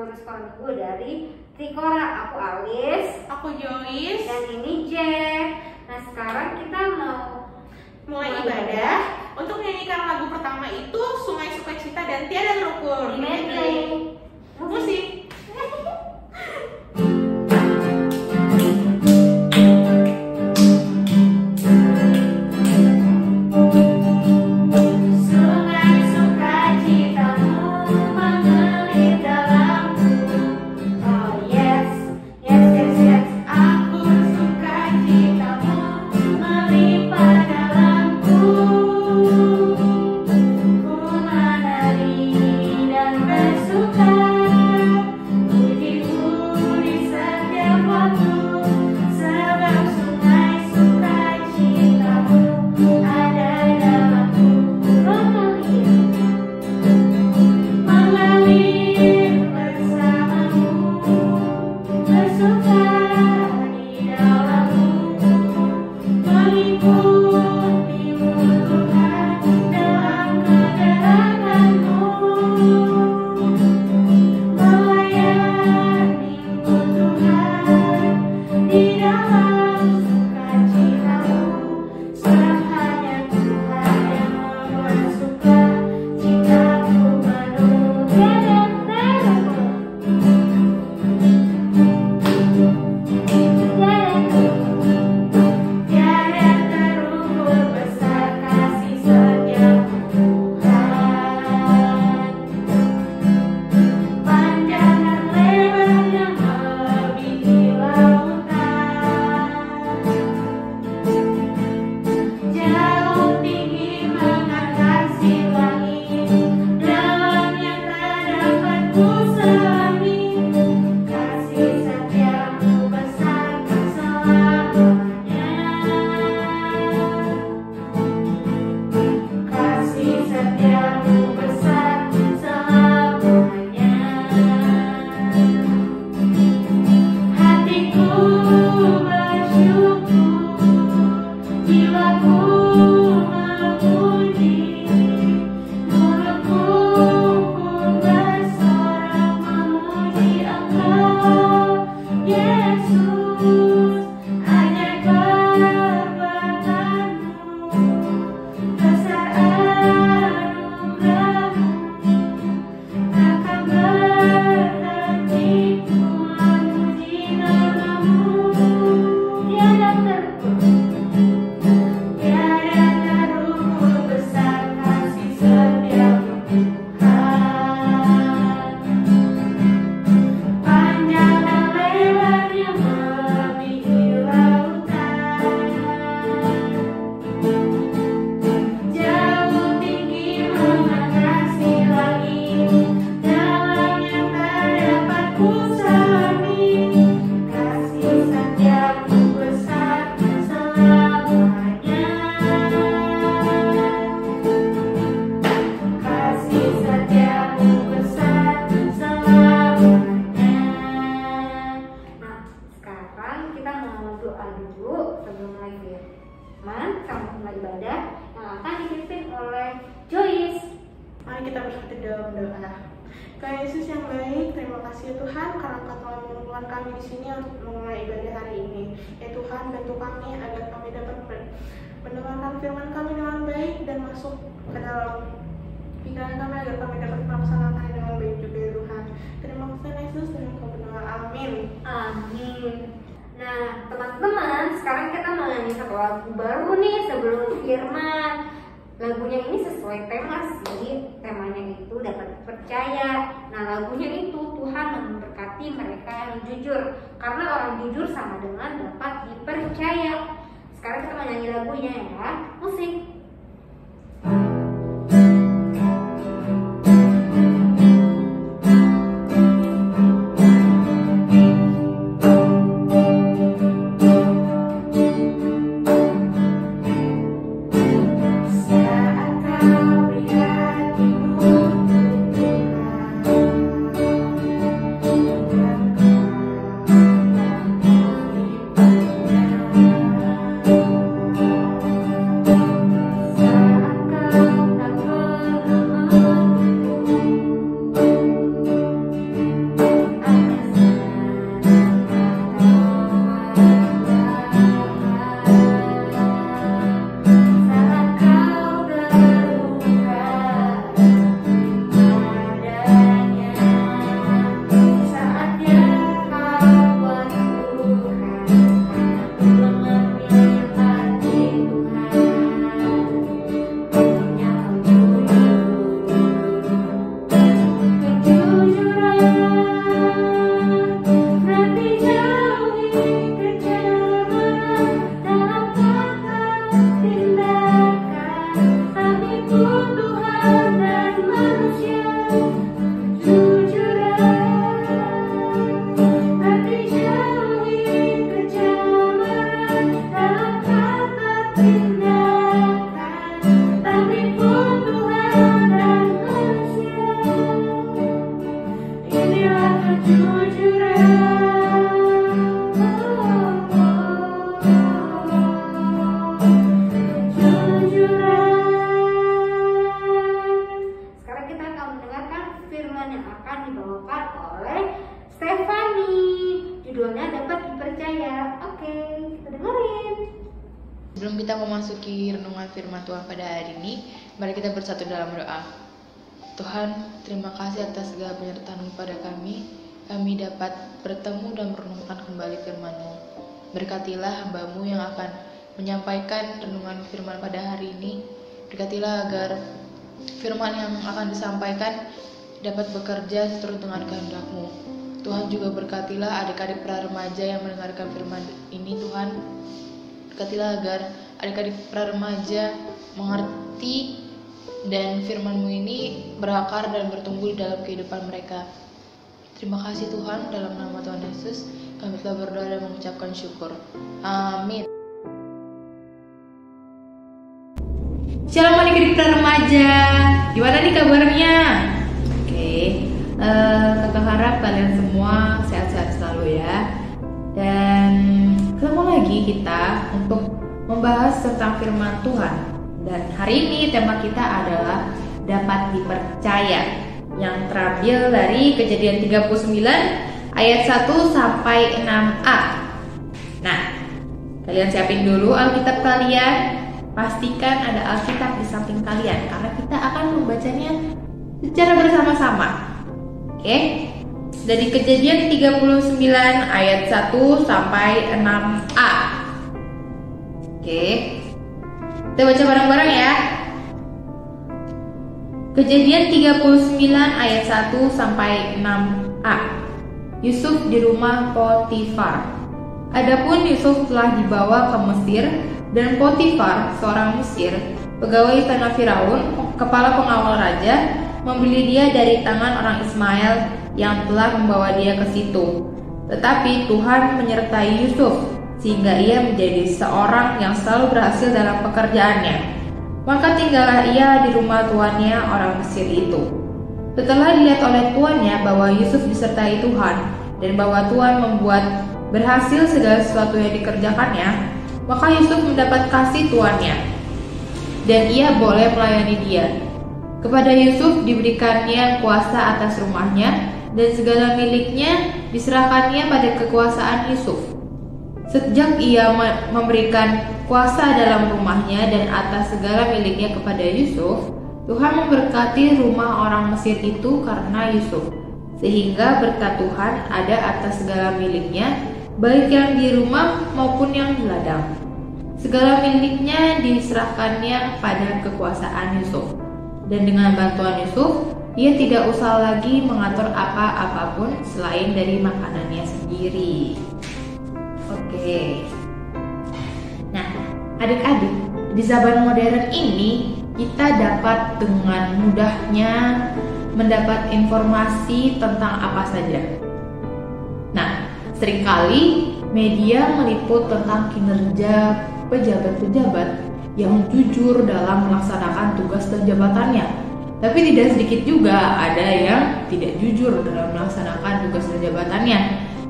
penulis koran minggu dari Trikora. Aku Alice, aku Joyce, dan ini Jack. Nah sekarang kita mau mulai ibadah. Untuk menyanyikan lagu pertama itu Sungai Sukacita dan Tiada Terukur. di medley Musik. Ibadah yang akan dipimpin oleh Joyce. Mari kita bersatu dalam doa. Tuhan Yesus yang baik, terima kasih Tuhan karena Engkau telah mengumpulkan kami di sini untuk memulai ibadah hari ini. Ya Tuhan, bantu kami agar kami dapat mendengarkan firman kami dengan baik dan masuk ke dalam pikiran kami agar kami dapat melaksanakannya dengan baik juga ya Tuhan. Terima kasih Yesus dan Engkau berdoa. Amin. Amin. Nah, teman-teman, sekarang kita mau nyanyi satu lagu baru nih sebelum firman. Lagunya ini sesuai tema sih, temanya itu dapat dipercaya. Nah, lagunya itu Tuhan memberkati mereka yang jujur, karena orang jujur sama dengan dapat dipercaya. Sekarang kita mau nyanyi lagunya ya, musik. tindakan, tapi pun Tuhan dan manusia. Inilah kejujuran. Sekarang kita akan mendengarkan firman yang akan dibawakan oleh Stefani. Judulnya dapat dipercaya. Oke, kita dengerin. Sebelum kita memasuki renungan firman Tuhan pada hari ini, mari kita bersatu dalam doa. Tuhan, terima kasih atas segala penyertaan-Mu pada kami. Kami dapat bertemu dan merenungkan kembali firman-Mu. Berkatilah hamba-Mu yang akan menyampaikan renungan firman pada hari ini. Berkatilah agar firman yang akan disampaikan dapat bekerja seturut dengan kehendak-Mu. Tuhan juga berkatilah adik-adik pra remaja yang mendengarkan firman ini, Tuhan. Berkatilah agar adik-adik pra remaja mengerti dan firman-Mu ini berakar dan bertumbuh dalam kehidupan mereka. Terima kasih Tuhan, dalam nama Tuhan Yesus kami telah berdoa dan mengucapkan syukur. Amin. Shalom adik-adik pra remaja, gimana nih kabarnya? Oke, kakak harap kalian semua sehat-sehat selalu ya. Dan ketemu lagi kita untuk membahas tentang firman Tuhan. Dan hari ini tema kita adalah dapat dipercaya, yang terambil dari Kejadian 39 ayat 1 sampai 6a. Nah, kalian siapin dulu Alkitab kalian. Pastikan ada Alkitab di samping kalian karena kita akan membacanya secara bersama-sama. Oke? Dari Kejadian 39 ayat 1 sampai 6a. Oke. Kita baca bareng-bareng ya. Kejadian 39 ayat 1 sampai 6a. Yusuf di rumah Potifar. Adapun Yusuf telah dibawa ke Mesir, dan Potifar, seorang Mesir, pegawai tanah Firaun, kepala pengawal raja, membeli dia dari tangan orang Ismail yang telah membawa dia ke situ. Tetapi Tuhan menyertai Yusuf, sehingga ia menjadi seorang yang selalu berhasil dalam pekerjaannya. Maka tinggallah ia di rumah tuannya orang Mesir itu. Setelah dilihat oleh tuannya bahwa Yusuf disertai Tuhan, dan bahwa Tuhan membuat berhasil segala sesuatu yang dikerjakannya, maka Yusuf mendapat kasih tuannya, dan ia boleh melayani dia. Kepada Yusuf diberikannya kuasa atas rumahnya, dan segala miliknya diserahkannya pada kekuasaan Yusuf. Sejak ia memberikan kuasa dalam rumahnya dan atas segala miliknya kepada Yusuf, Tuhan memberkati rumah orang Mesir itu karena Yusuf, sehingga berkat Tuhan ada atas segala miliknya, baik yang di rumah maupun yang di ladang. Segala miliknya diserahkannya pada kekuasaan Yusuf, dan dengan bantuan Yusuf, ia tidak usah lagi mengatur apapun selain dari makanannya sendiri. Oke. Nah, adik-adik, di zaman modern ini kita dapat dengan mudahnya mendapat informasi tentang apa saja. Nah, seringkali media meliput tentang kinerja pejabat-pejabat yang jujur dalam melaksanakan tugas dan jabatannya. Tapi tidak sedikit juga ada yang tidak jujur dalam melaksanakan tugas dan jabatannya,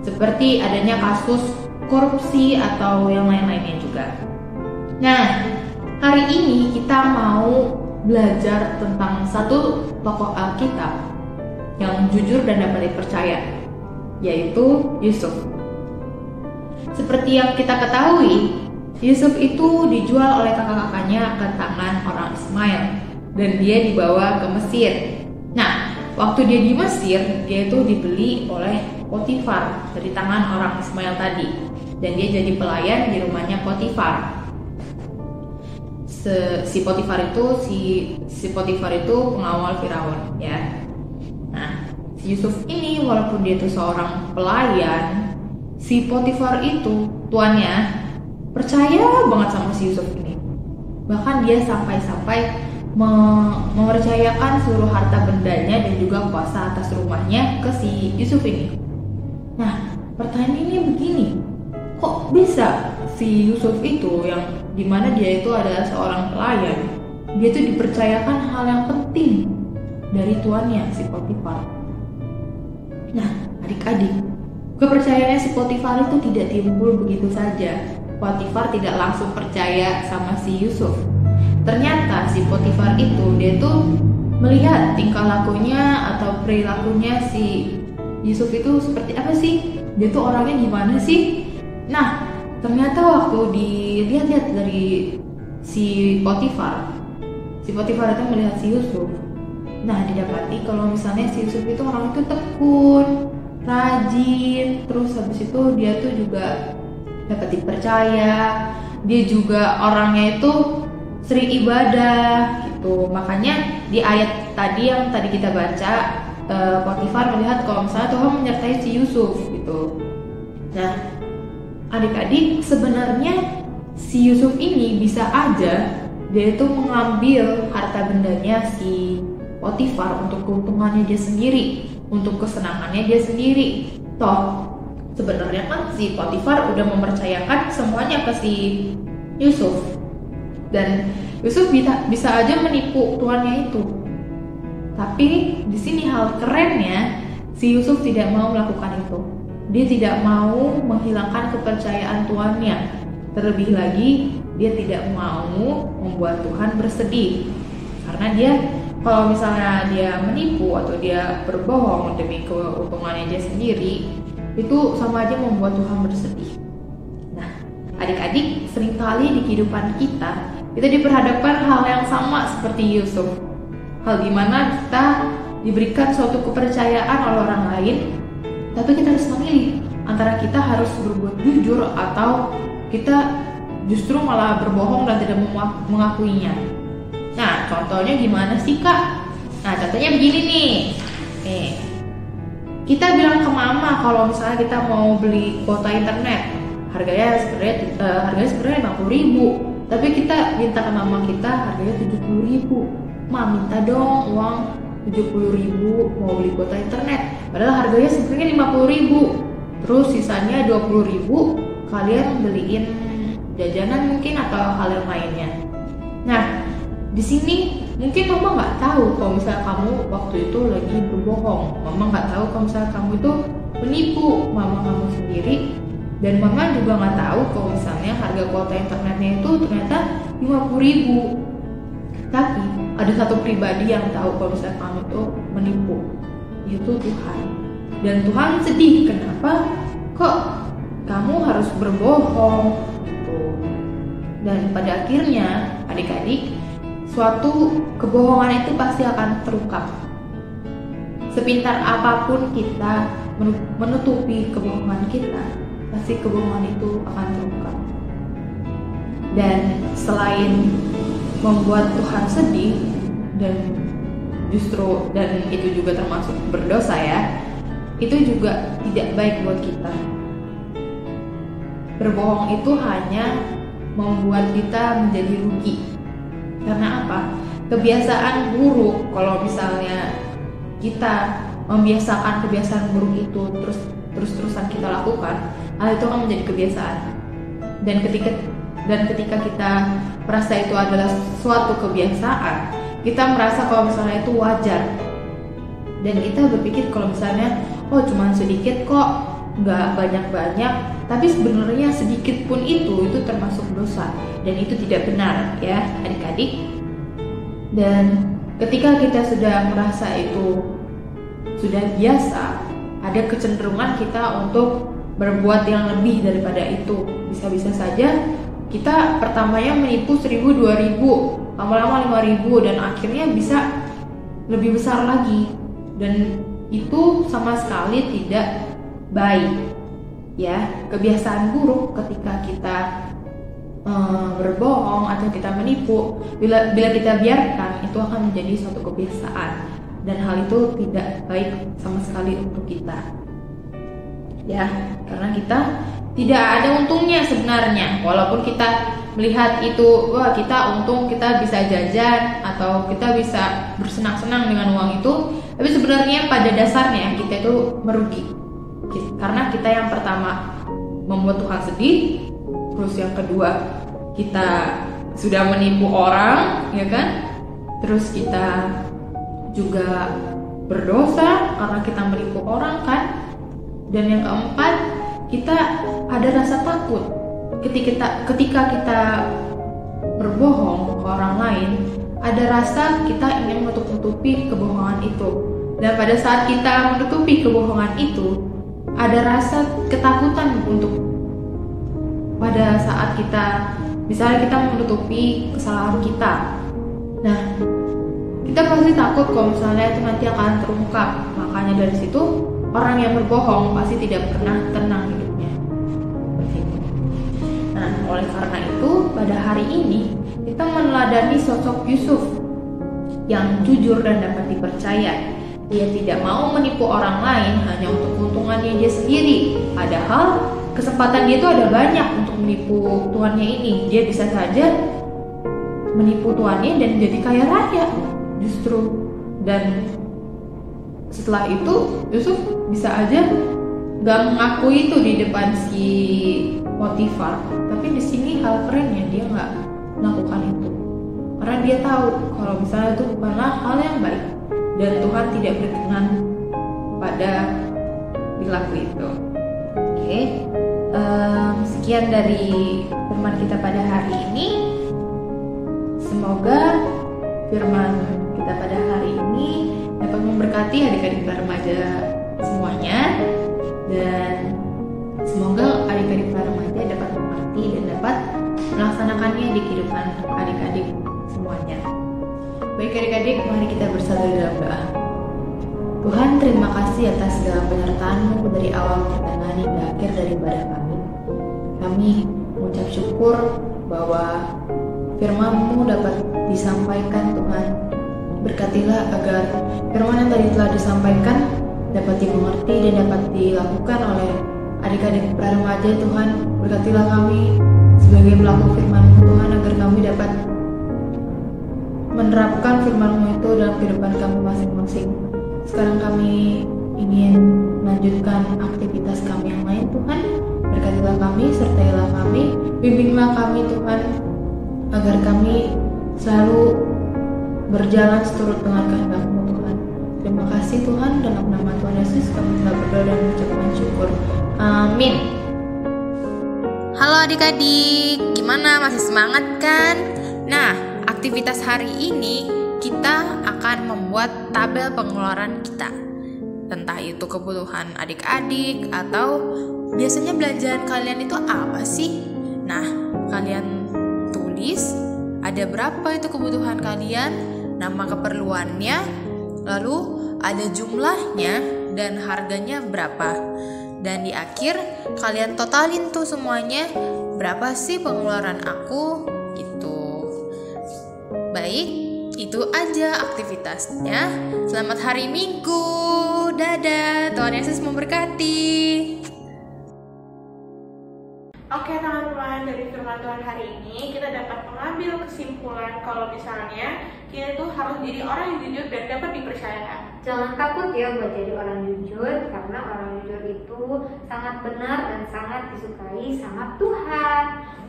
seperti adanya kasus korupsi atau yang lain-lainnya juga. Nah, hari ini kita mau belajar tentang satu tokoh Alkitab yang jujur dan dapat dipercaya, yaitu Yusuf. Seperti yang kita ketahui, Yusuf itu dijual oleh kakak-kakaknya ke tangan orang Ismail, dan dia dibawa ke Mesir. Nah, waktu dia di Mesir, dia itu dibeli oleh Potifar dari tangan orang Ismail tadi, dan dia jadi pelayan di rumahnya Potifar. Si Potifar itu pengawal Firaun, ya. Nah, si Yusuf ini walaupun dia itu seorang pelayan, si Potifar itu tuannya percaya banget sama si Yusuf ini. Bahkan dia sampai-sampai mempercayakan seluruh harta bendanya dan juga kuasa atas rumahnya ke si Yusuf ini. Nah, pertanyaannya begini, kok bisa si Yusuf itu yang di mana dia itu adalah seorang pelayan. Dia itu dipercayakan hal yang penting dari tuannya, si Potifar. Nah, adik-adik, kepercayaannya si Potifar itu tidak timbul begitu saja. Potifar tidak langsung percaya sama si Yusuf. Ternyata si Potifar itu, dia tuh melihat tingkah lakunya atau perilakunya si Yusuf itu seperti apa sih? Dia tuh orangnya gimana sih? Nah, ternyata waktu dilihat-lihat dari si Potifar itu melihat si Yusuf. Nah, didapati kalau misalnya si Yusuf itu orang itu tekun, rajin, terus habis itu dia tuh juga dapat dipercaya. Dia juga orangnya itu sering ibadah gitu. Makanya di ayat tadi yang tadi kita baca, Potifar melihat kalau misalnya Tuhan menyertai si Yusuf gitu. Nah, adik-adik, sebenarnya si Yusuf ini bisa aja dia itu mengambil harta bendanya si Potifar untuk keuntungannya dia sendiri, untuk kesenangannya dia sendiri. Toh sebenarnya kan si Potifar udah mempercayakan semuanya ke si Yusuf, dan Yusuf bisa aja menipu tuannya itu. Tapi di sini hal kerennya, si Yusuf tidak mau melakukan itu. Dia tidak mau menghilangkan kepercayaan tuannya. Terlebih lagi, dia tidak mau membuat Tuhan bersedih. Karena dia, kalau misalnya dia menipu atau dia berbohong demi keuntungannya dia sendiri, itu sama aja membuat Tuhan bersedih. Nah, adik-adik, seringkali di kehidupan kita diperhadapkan hal yang sama seperti Yusuf. Hal dimana kita diberikan suatu kepercayaan oleh orang lain, tapi kita harus memilih antara kita harus berbuat jujur atau kita justru malah berbohong dan tidak mengakuinya. Nah, contohnya gimana sih, Kak? Nah, contohnya begini nih. Kita bilang ke mama kalau misalnya kita mau beli kuota internet, harganya sebenarnya 50.000, tapi kita minta ke mama kita harganya 70.000. Ma, minta dong uang 70.000 mau beli kuota internet, padahal harganya sebenarnya 50.000. Terus sisanya 20.000 kalian beliin jajanan mungkin atau hal yang lainnya. Nah, di sini mungkin mama nggak tahu kalau misalnya kamu waktu itu lagi berbohong. Mama nggak tahu kalau misalnya kamu itu menipu mama kamu sendiri, dan mama juga nggak tahu kalau misalnya harga kuota internetnya itu ternyata 50.000. Tapi ada satu pribadi yang tahu kalau misalnya kamu itu menipu, yaitu Tuhan. Dan Tuhan sedih, kenapa kok kamu harus berbohong gitu. Dan pada akhirnya adik-adik, suatu kebohongan itu pasti akan terungkap. Sepintar apapun kita menutupi kebohongan kita, pasti kebohongan itu akan terungkap. Dan selain membuat Tuhan sedih, dan itu juga termasuk berdosa ya, itu juga tidak baik buat kita. Berbohong itu hanya membuat kita menjadi rugi. Karena apa? Kebiasaan buruk, kalau misalnya kita membiasakan kebiasaan buruk itu terus-terusan kita lakukan, hal itu akan menjadi kebiasaan. Dan ketika kita merasa itu adalah suatu kebiasaan, kita merasa kalau misalnya itu wajar. Dan kita berpikir kalau misalnya, oh cuma sedikit kok, nggak banyak-banyak, tapi sebenarnya sedikit pun itu termasuk dosa, dan itu tidak benar ya adik-adik. Dan ketika kita sudah merasa itu sudah biasa, ada kecenderungan kita untuk berbuat yang lebih daripada itu. Bisa-bisa saja kita pertamanya menipu 1.000, 2.000, lama-lama 5.000, dan akhirnya bisa lebih besar lagi. Dan itu sama sekali tidak baik ya. Kebiasaan buruk ketika kita berbohong atau kita menipu, bila kita biarkan, itu akan menjadi suatu kebiasaan, dan hal itu tidak baik sama sekali untuk kita ya. Karena kita tidak ada untungnya sebenarnya, walaupun kita melihat itu, wah kita untung, kita bisa jajan atau kita bisa bersenang-senang dengan uang itu, tapi sebenarnya pada dasarnya kita itu merugi. Karena kita yang pertama membuat Tuhan sedih, terus yang kedua kita sudah menipu orang, ya kan? Terus kita juga berdosa karena kita menipu orang kan? Dan yang keempat, kita ada rasa takut ketika kita berbohong ke orang lain. Ada rasa kita ingin menutupi kebohongan itu. Dan pada saat kita menutupi kebohongan itu, ada rasa ketakutan untuk pada saat kita, misalnya kita menutupi kesalahan kita. Nah, kita pasti takut kalau misalnya itu nanti akan terungkap. Makanya dari situ, orang yang berbohong pasti tidak pernah tenang hidupnya. Seperti itu. Nah, oleh karena itu, pada hari ini kita meneladani sosok Yusuf yang jujur dan dapat dipercaya. Dia tidak mau menipu orang lain hanya untuk keuntungannya dia sendiri. Padahal kesempatan dia itu ada banyak untuk menipu tuannya ini. Dia bisa saja menipu tuannya dan jadi kaya raya justru. Dan setelah itu Yusuf bisa aja gak mengakui itu di depan si Potifar. Tapi di sini hal kerennya dia nggak melakukan itu karena dia tahu kalau misalnya itu bukanlah hal yang baik dan Tuhan tidak berkenan pada perilaku itu. Oke. Sekian dari firman kita pada hari ini. Semoga firman kita pada hari ini dapat memberkati adik-adik remaja semuanya, dan semoga adik-adik remaja dapat mengerti dan dapat melaksanakannya di kehidupan adik-adik semuanya. Baik adik-adik, mari kita bersatu dalam doa. Tuhan, terima kasih atas segala penyertaan-Mu dari awal pertengahan hingga akhir dari ibadah kami. Kami mengucap syukur bahwa firman-Mu dapat disampaikan, Tuhan. Berkatilah agar firman yang tadi telah disampaikan dapat dimengerti dan dapat dilakukan oleh adik-adik remaja, Tuhan. Berkatilah kami sebagai pelaku firman-Mu, Tuhan, agar kami dapat menerapkan firman-Mu itu dalam kehidupan kami masing-masing. Sekarang kami ingin melanjutkan aktivitas kami yang lain, Tuhan. Berkatilah kami, sertailah kami, bimbinglah kami, Tuhan, agar kami selalu berjalan seturut dengan kehendak-Mu, Tuhan. Terima kasih Tuhan, dalam nama Tuhan Yesus kami telah berdoa dan mengucapkan syukur. Amin. Halo adik-adik, gimana? Masih semangat kan? Nah, aktivitas hari ini kita akan membuat tabel pengeluaran kita. Entah itu kebutuhan adik-adik atau biasanya belanjaan kalian itu apa sih? Nah, kalian tulis ada berapa itu kebutuhan kalian, nama keperluannya, lalu ada jumlahnya dan harganya berapa. Dan di akhir kalian totalin tuh semuanya, berapa sih pengeluaran aku gitu. Baik, itu aja aktivitasnya. Selamat hari Minggu. Dadah, Tuhan Yesus memberkati. Oke teman-teman, dari firman Tuhan hari ini kita dapat mengambil kesimpulan kalau misalnya kita tuh harus jadi orang yang jujur dan dapat dipercaya. Jangan takut ya buat jadi orang jujur, karena orang jujur itu sangat benar dan sangat disukai sama Tuhan.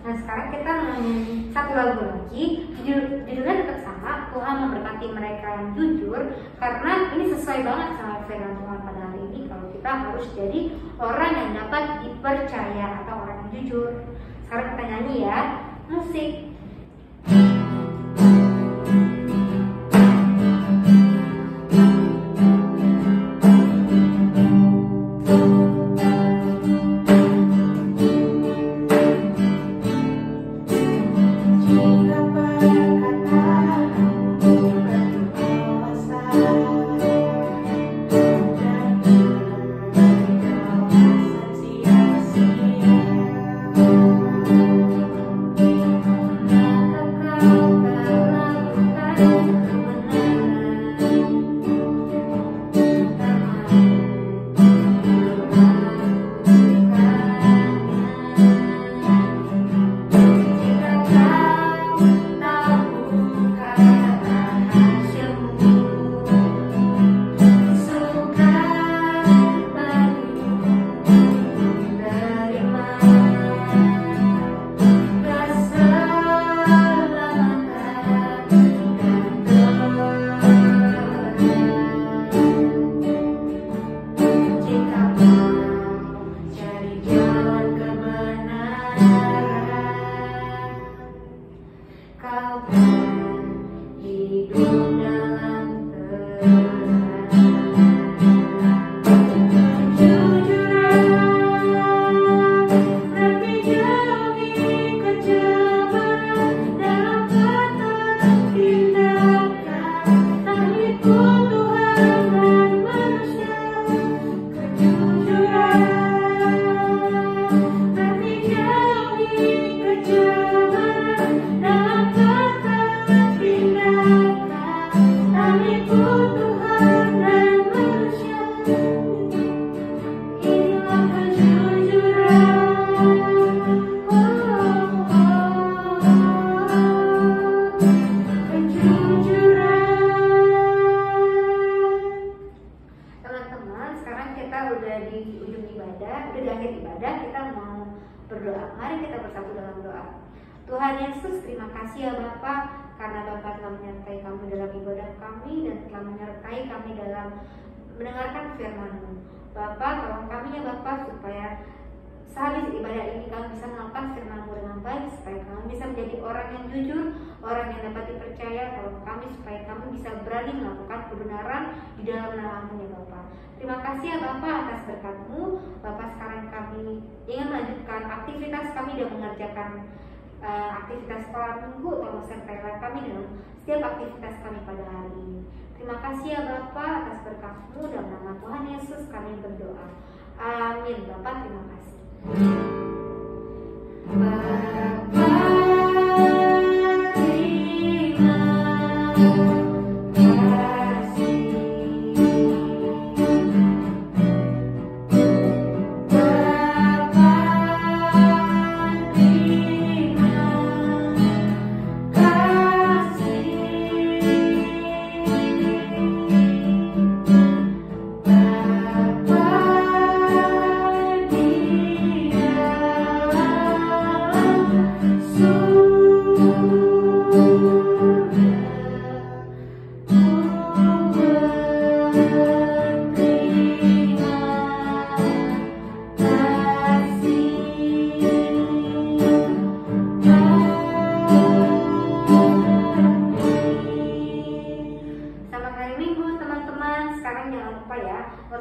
Nah, sekarang kita menyanyi satu lagu lagi, judulnya tetap sama, Tuhan memberkati mereka yang jujur, karena ini sesuai banget sama firman Tuhan pada hari ini kalau kita harus jadi orang yang dapat dipercaya atau orang yang jujur. Sekarang kita nyanyi ya, musik. Jika hidup dalam berdoa. Mari kita bersatu dalam doa. Tuhan Yesus, terima kasih ya Bapa, karena Bapa telah menyertai kami dalam ibadah kami dan telah menyertai kami dalam mendengarkan firman-Mu. Bapa, tolong kami ya Bapa, supaya sehabis ibadah ini kami bisa melakukan firman-Mu dengan baik, supaya kami bisa menjadi orang yang jujur, orang yang dapat dipercaya. Tolong kami supaya kami bisa berani melakukan kebenaran di dalam nama-Mu ya Bapa. Terima kasih ya Bapak atas berkat-Mu. Bapak, sekarang kami ingin melanjutkan aktivitas kami dan mengerjakan aktivitas sekolah minggu. Tolong sertailah kami dalam setiap aktivitas kami pada hari ini. Terima kasih ya Bapak atas berkat-Mu, dalam nama Tuhan Yesus kami berdoa. Amin. Bapak, terima kasih. Bapa,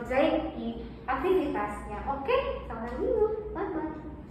ngerjain aktivitasnya. Oke, selamat minggu. Bye-bye.